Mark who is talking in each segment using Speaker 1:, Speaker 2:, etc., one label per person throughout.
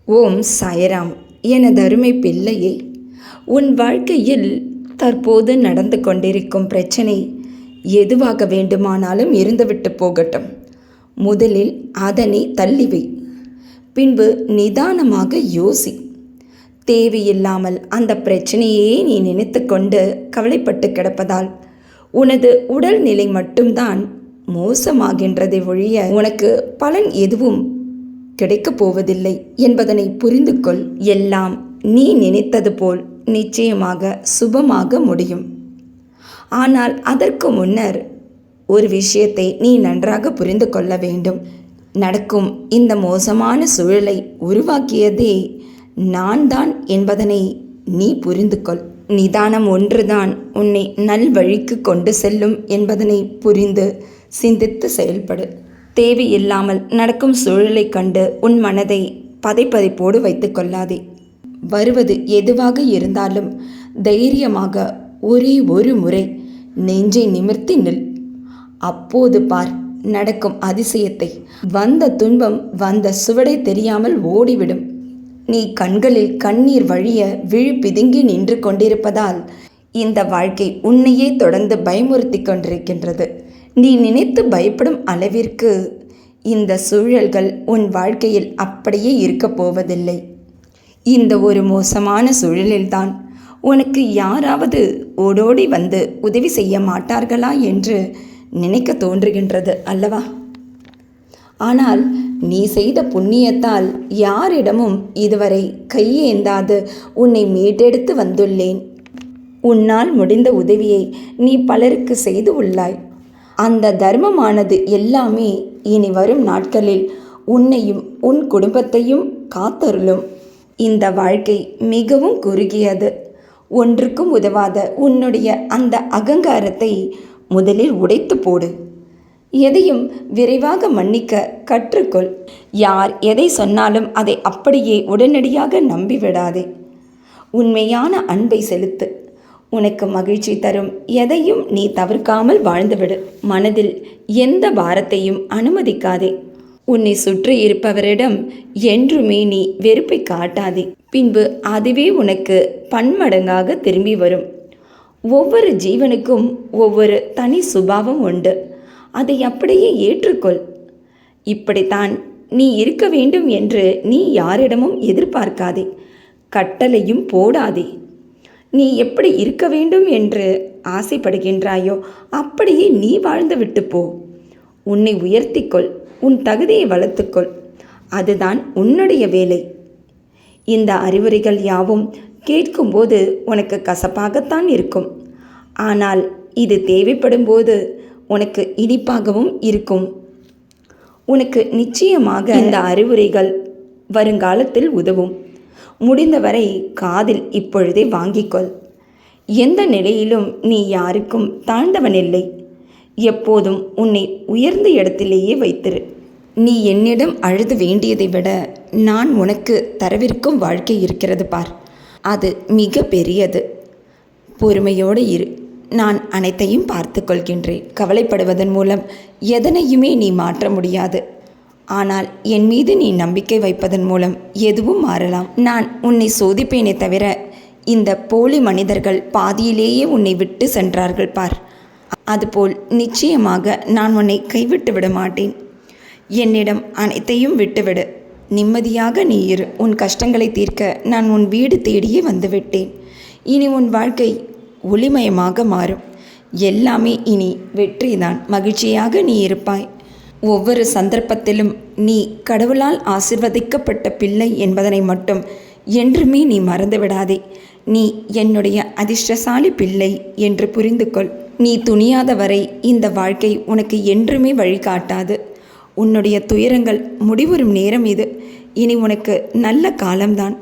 Speaker 1: ஓம் சாய்ராம். எனதருமை பிள்ளையே, உன் வாழ்க்கையில் தற்போது நடந்து கொண்டிருக்கும் பிரச்சனை எதுவாக வேண்டுமானாலும் இருந்துவிட்டு போகட்டும். முதலில் அதனை தள்ளிவை. பின்பு நிதானமாக யோசி. தேவையில்லாமல் அந்த பிரச்சனையே நீ நினைத்து கொண்டு கவலைப்பட்டு கிடப்பதால் உனது உடல்நிலை மட்டும்தான் மோசமாகின்றதை ஒழிய உனக்கு பலன் எதுவும் கிடைக்கப் போவதில்லை என்பதனை புரிந்து கொள். எல்லாம் நீ நினைத்தது போல் நிச்சயமாக சுபமாக முடியும். ஆனால் அதற்கு முன்னர் ஒரு விஷயத்தை நீ நன்றாக புரிந்து கொள்ள வேண்டும். நடக்கும் இந்த மோசமான சூழலை உருவாக்கியதே நான் தான் என்பதனை நீ புரிந்து கொள். நிதானம் ஒன்றுதான் உன்னை நல்வழிக்கு கொண்டு செல்லும் என்பதனை புரிந்து சிந்தித்து செயல்படு. தேவையில்லாமல் நடக்கும் சூழலை கண்டு உன் மனதை பதைப்பதைப்போடு வைத்து கொள்ளாதே. வருவது எதுவாக இருந்தாலும் தைரியமாக ஒரே ஒரு முறை நெஞ்சை நிமிர்த்தி நில். அப்போது பார் நடக்கும் அதிசயத்தை. வந்த துன்பம் வந்த சுவடை தெரியாமல் ஓடிவிடும். நீ கண்களில் கண்ணீர் வழிய விழி பிதுங்கி நின்று கொண்டிருப்பதால் இந்த வாழ்க்கை உன்னையே தொடர்ந்து பயமுறுத்தி கொண்டிருக்கின்றது. நீ நினைத்து பயப்படும் அளவிற்கு இந்த சூழல்கள் உன் வாழ்க்கையில் அப்படியே இருக்கப் போவதில்லை. இந்த ஒரு மோசமான சூழலில்தான் உனக்கு யாராவது ஓடோடி வந்து உதவி செய்ய மாட்டார்களா என்று நினைக்க தோன்றுகின்றது அல்லவா? ஆனால் நீ செய்த புண்ணியத்தால் யாரிடமும் இதுவரை கையேந்தாது உன்னை மீட்டெடுத்து வந்துள்ளேன். உன்னால் முடிந்த உதவியை நீ பலருக்கு செய்து உள்ளாய். அந்த தர்மமானது எல்லாமே இனி வரும் நாட்களில் உன்னையும் உன் குடும்பத்தையும் காத்தருளும். இந்த வாழ்க்கை மிகவும் குறுகியது. ஒன்றுக்கும் உதவாத உன்னுடைய அந்த அகங்காரத்தை முதலில் உடைத்து போடு. எதையும் விரைவாக மன்னிக்க கற்றுக்கொள். யார் எதை சொன்னாலும் அதை அப்படியே உடனடியாக நம்பிவிடாதே. உண்மையான அன்பை செலுத்து. உனக்கு மகிழ்ச்சி தரும் எதையும் நீ தவிர்க்காமல் வாழ்ந்துவிடு. மனதில் எந்த பாரத்தையும் அனுமதிக்காதே. உன்னை சுற்றி இருப்பவரிடம் என்றுமே நீ வெறுப்பை காட்டாதே. பின்பு அதுவே உனக்கு பன்மடங்காக திரும்பி வரும். ஒவ்வொரு ஜீவனுக்கும் ஒவ்வொரு தனி சுபாவம் உண்டு. அதை அப்படியே ஏற்றுக்கொள். இப்படித்தான் நீ இருக்க வேண்டும் என்று நீ யாரிடமும் எதிர்பார்க்காதே. கட்டளையும் போடாதே. நீ எப்படி இருக்க வேண்டும் என்று ஆசைப்படுகின்றாயோ அப்படியே நீ வாழ்ந்து விட்டு போ. உன்னை உயர்த்திக்கொள். உன் தகுதியை வளர்த்துக்கொள். அதுதான் உன்னுடைய வேலை. இந்த அறிவுரைகள் யாவும் கேட்கும்போது உனக்கு கசப்பாகத்தான் இருக்கும். ஆனால் இது தேவைப்படும் போது உனக்கு இனிப்பாகவும் இருக்கும். உனக்கு நிச்சயமாக இந்த அறிவுரைகள் வருங்காலத்தில் உதவும். முடிந்தவரை காதில் இப்பொழுதே வாங்கிக்கொள். எந்த நிலையிலும் நீ யாருக்கும் தாழ்ந்தவனில்லை. எப்போதும் உன்னை உயர்ந்த இடத்திலேயே வைத்திரு. நீ என்னிடம் அழுது வேண்டியதை விட நான் உனக்கு தரவிருக்கும் வாழ்க்கை இருக்கிறது பார். அது மிக பெரியது. பொறுமையோடு இரு. நான் அனைத்தையும் பார்த்து கொள்கின்றேன். கவலைப்படுவதன் மூலம் எதனையுமே நீ மாற்ற முடியாது. ஆனால் என் மீது நீ நம்பிக்கை வைப்பதன் மூலம் எதுவும் மாறலாம். நான் உன்னை சோதிப்பேனே தவிர இந்த போலி மனிதர்கள் பாதியிலேயே உன்னை விட்டு சென்றார்கள் பார். அதுபோல் நிச்சயமாக நான் உன்னை கைவிட்டு விட மாட்டேன். என்னிடம் அனைத்தையும் விட்டுவிடு. நிம்மதியாக நீ இரு. உன் கஷ்டங்களை தீர்க்க நான் உன் வீடு தேடியே வந்துவிட்டேன். இனி உன் வாழ்க்கை ஒளிமயமாக மாறும். எல்லாமே இனி வெற்றிதான். மகிழ்ச்சியாக நீ இருப்பாய். ஒவ்வொரு சந்தர்ப்பத்திலும் நீ கடவுளால் ஆசிர்வதிக்கப்பட்ட பிள்ளை என்பதனை மட்டும் என்றுமே நீ மறந்துவிடாதே. நீ என்னுடைய அதிர்ஷ்டசாலி பிள்ளை என்று புரிந்து கொள். நீ துணியாத வரை இந்த வாழ்க்கை உனக்கு என்றுமே வழிகாட்டாது. உன்னுடைய துயரங்கள் முடிவுறும் நேரம் இது. இனி உனக்கு நல்ல காலம்தான்.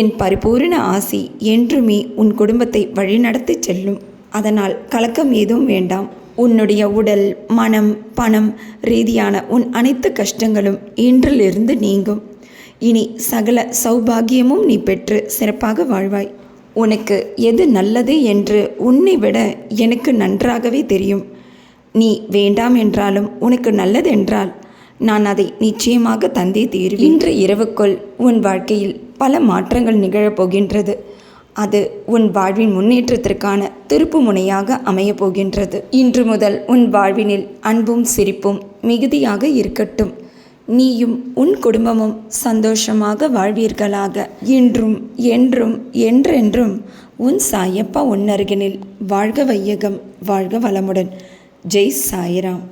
Speaker 1: என் பரிபூரண ஆசி என்றுமே உன் குடும்பத்தை வழிநடத்தி செல்லும். அதனால் கலக்கம் ஏதும் வேண்டாம். உன்னுடைய உடல், மனம், பணம் ரீதியான உன் அனைத்து கஷ்டங்களும் இன்றிலிருந்து நீங்கும். இனி சகல சௌபாகியமும் நீ பெற்று சிறப்பாக வாழ்வாய். உனக்கு எது நல்லது என்று உன்னை விட எனக்கு நன்றாகவே தெரியும். நீ வேண்டாம் என்றாலும் உனக்கு நல்லதென்றால் நான் அதை நிச்சயமாக தந்தே தீருவேன். இன்று இரவுக்குள் உன் வாழ்க்கையில் பல மாற்றங்கள் நிகழப்போகின்றது. அது உன் வாழ்வின் முன்னேற்றத்திற்கான திருப்பு முனையாக அமையப் போகின்றது. இன்று முதல் உன் வாழ்வினில் அன்பும் சிரிப்பும் மிகுதியாக இருக்கட்டும். நீயும் உன் குடும்பமும் சந்தோஷமாக வாழ்வீர்களாக. இன்றும் என்றும் என்றென்றும் உன் சாயப்பா உன் அருகினில். வாழ்க வையகம், வாழ்க வளமுடன். ஜெய் சாய்ராம்.